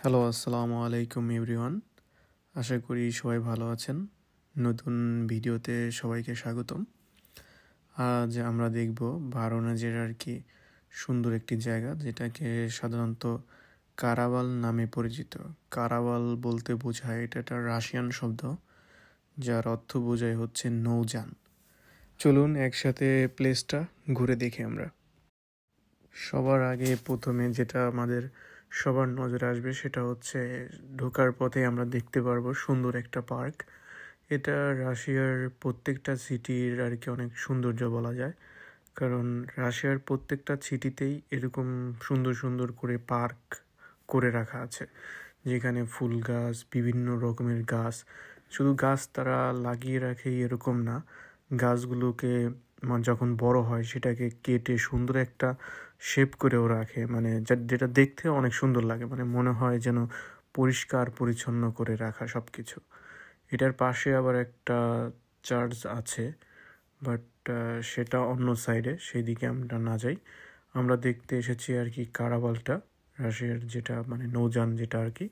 Hello, আসসালামু আলাইকুম everyone. আশা করি সবাই ভালো আছেন। নতুন ভিডিওতে সবাইকে স্বাগতম। আজ আমরা দেখব ভারোনা জেলার কি সুন্দর একটি জায়গা, যেটাকে সাধারণত কারাওয়াল নামে পরিচিত। কারাওয়াল বলতে বোঝায় এটা একটা রাশিয়ান শব্দ, যার অর্থ বোঝায় হচ্ছে নৌযান। চলুন একসাথে প্লেসটা ঘুরে দেখি আমরা। সবার আগে প্রথমে যেটা আমাদের সবার নজরে আসবে সেটা হচ্ছে ঢোকার পথে আমরা দেখতে পারবো সুন্দর একটা পার্ক। এটা রাশিয়ার প্রত্যেকটা সিটির আর কি অনেক সৌন্দর্য বলা যায়, কারণ রাশিয়ার প্রত্যেকটা সিটিতেই এরকম সুন্দর সুন্দর করে পার্ক করে রাখা আছে, যেখানে ফুল গাছ, বিভিন্ন রকমের গাছ, শুধু গাছ তারা লাগিয়ে রাখে এরকম না, গাছগুলোকে যখন বড় হয় সেটাকে কেটে সুন্দর একটা শেপ করেও রাখে, মানে যেটা দেখতে অনেক সুন্দর লাগে, মানে মনে হয় যেন পরিষ্কার পরিচ্ছন্ন করে রাখা সব কিছু। এটার পাশে আবার একটা চার্চ আছে, বাট সেটা অন্য সাইডে, সেই দিকে আমরা না যাই। আমরা দেখতে এসেছি আর কি কারাওয়ালটা, রাশিয়ার যেটা মানে নৌযান যেটা আর কি,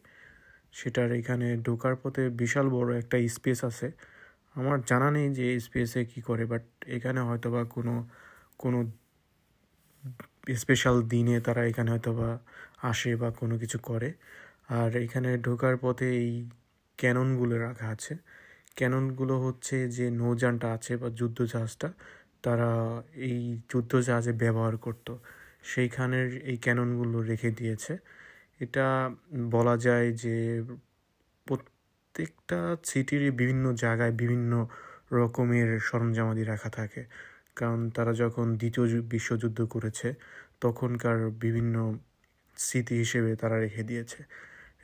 সেটার এখানে ঢোকার পথে বিশাল বড় একটা স্পেস আছে। আমার জানা নেই যে এই স্পেসে কী করে, বাট এখানে হয়তো বা কোনো কোনো স্পেশাল দিনে তারা এখানে হয়তো বা আসে বা কোনো কিছু করে। আর এখানে ঢোকার পথে এই ক্যাননগুলো রাখা আছে। ক্যাননগুলো হচ্ছে যে নৌযানটা আছে বা যুদ্ধজাহাজটা, তারা এই যুদ্ধজাহাজে ব্যবহার করত, সেইখানের এই ক্যাননগুলো রেখে দিয়েছে। এটা বলা যায় যে প্রত্যেকটা সিটিরই বিভিন্ন জায়গায় বিভিন্ন রকমের সরঞ্জামাদি রাখা থাকে, কারণ তারা যখন দ্বিতীয় বিশ্বযুদ্ধ করেছে তখনকার বিভিন্ন স্মৃতি হিসেবে তারা রেখে দিয়েছে।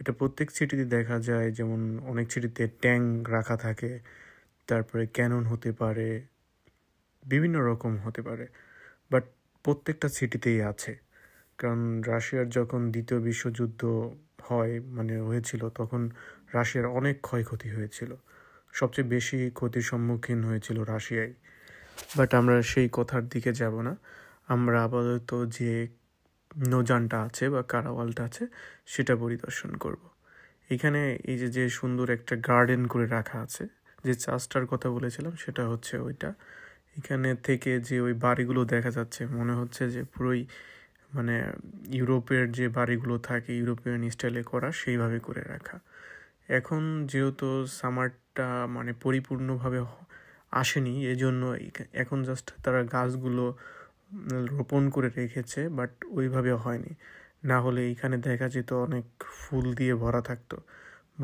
এটা প্রত্যেক সিটিতে দেখা যায়, যেমন অনেক সিটিতে ট্যাঙ্ক রাখা থাকে, তারপরে ক্যানন হতে পারে, বিভিন্ন রকম হতে পারে, বাট প্রত্যেকটা সিটিতেই আছে। কারণ রাশিয়ার যখন দ্বিতীয় বিশ্বযুদ্ধ হয়েছিল, তখন রাশিয়ার অনেক ক্ষয়ক্ষতি হয়েছিল, সবচেয়ে বেশি ক্ষতির সম্মুখীন হয়েছিল রাশিয়াই। বাট আমরা সেই কথার দিকে যাব না, আমরা আপাতত যে নৌযানটা আছে বা কারাওয়ালটা আছে সেটা পরিদর্শন করব। এখানে এই যে সুন্দর একটা গার্ডেন করে রাখা আছে, যে চার্চটার কথা বলেছিলাম সেটা হচ্ছে ওইটা। এখানে থেকে যে ওই বাড়িগুলো দেখা যাচ্ছে, মনে হচ্ছে যে পুরোই মানে ইউরোপের যে বাড়িগুলো থাকে ইউরোপিয়ান স্টাইলে করা, সেইভাবে করে রাখা। এখন যেহেতু সামারটা মানে পরিপূর্ণভাবে আসেনি, এজন্য এখন জাস্ট তারা গাছগুলো রোপণ করে রেখেছে, বাট ওইভাবে হয়নি। না হলে এখানে দেখা যেত অনেক ফুল দিয়ে ভরা থাকতো।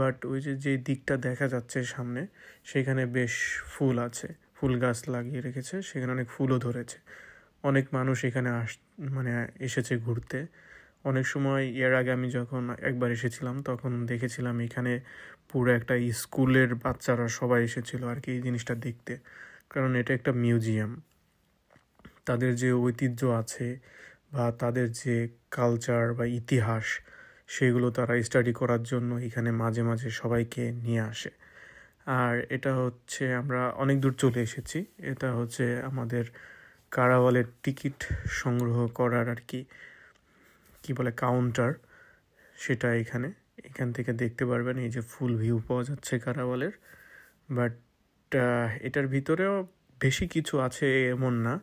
বাট ওই যে দিকটা দেখা যাচ্ছে সামনে, সেখানে বেশ ফুল আছে, ফুল গাছ লাগিয়ে রেখেছে, সেখানে অনেক ফুলও ধরেছে। অনেক মানুষ এখানে এসেছে ঘুরতে। অনেক সময় এর আগে আমি যখন একবার এসেছিলাম তখন দেখেছিলাম এখানে পুরো একটা স্কুলের বাচ্চারা সবাই এসেছিল আর কি এই জিনিসটা দেখতে, কারণ এটা একটা মিউজিয়াম। তাদের যে ঐতিহ্য আছে বা তাদের যে কালচার বা ইতিহাস, সেগুলো তারা স্টাডি করার জন্য এখানে মাঝে মাঝে সবাইকে নিয়ে আসে। আর এটা হচ্ছে আমরা অনেক দূর চলে এসেছি, এটা হচ্ছে আমাদের কারাওয়ালের টিকিট সংগ্রহ করার আর কি বলে কাউন্টার, সেটা এখান থেকে দেখতে পারবেন। এই যে ফুল ভিউ পাওয়া যাচ্ছে কারাওয়ালের, বাট এটার ভিতরেও বেশি কিছু আছে এমন না,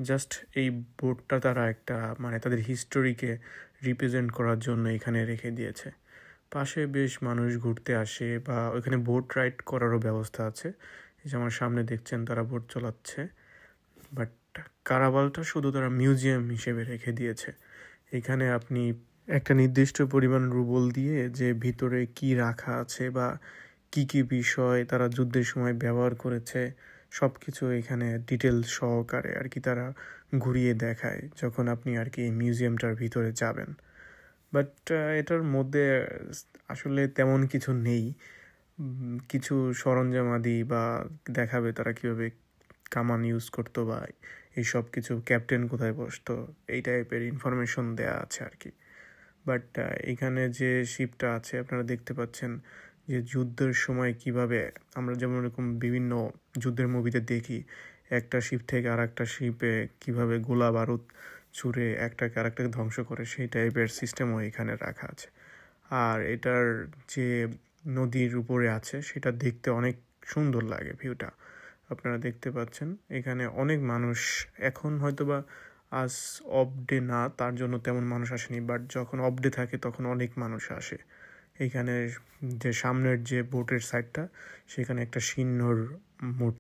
জাস্ট এই বোর্ডটা তারা একটা তাদের হিস্টোরিকে রিপ্রেজেন্ট করার জন্য এখানে রেখে দিয়েছে। পাশে বেশ মানুষ ঘুরতে আসে বা ওইখানে বোট রাইড করারও ব্যবস্থা আছে। এই যে আমার সামনে দেখছেন তারা বোট চালাচ্ছে, বাট কারাওয়ালটা শুধু তারা মিউজিয়াম হিসেবে রেখে দিয়েছে। এখানে আপনি একটা নির্দিষ্ট পরিমাণ রুবল দিয়ে যে ভিতরে কি রাখা আছে বা কি কি বিষয় তারা যুদ্ধের সময় ব্যবহার করেছে সব কিছু এখানে ডিটেল সহকারে আর কি তারা ঘুরিয়ে দেখায় যখন আপনি আর কি মিউজিয়ামটার ভিতরে যাবেন। বাট এটার মধ্যে আসলে তেমন কিছু নেই, কিছু সরঞ্জামাদি বা দেখাবে তারা কীভাবে কামান ইউজ করতো বা এই সব কিছু, ক্যাপ্টেন কোথায় বসতো, এই টাইপের ইনফরমেশন দেয়া আছে আর কি। বাট এখানে যে শিপটা আছে আপনারা দেখতে পাচ্ছেন যে যুদ্ধের সময় কিভাবে আমরা যেমন এরকম বিভিন্ন যুদ্ধের মুভিতে দেখি, একটা শিপ থেকে আর একটা শিপে কীভাবে গোলা বারুদ ছুঁড়ে একটাকে আরেকটাকে ধ্বংস করে, সেই টাইপের সিস্টেমও এখানে রাখা আছে। আর এটার যে নদীর উপরে আছে সেটা দেখতে অনেক সুন্দর লাগে ভিউটা। আপনারা দেখতে পাচ্ছেন এখানে অনেক মানুষ, এখন হয়তোবা আজ অফ ডে না, তার জন্য তেমন মানুষ আসেনি, বাট যখন অফ ডে থাকে তখন অনেক মানুষ আসে। এইখানে যে সামনের যে বোটের সাইডটা, সেখানে একটা সিংহর মূর্তি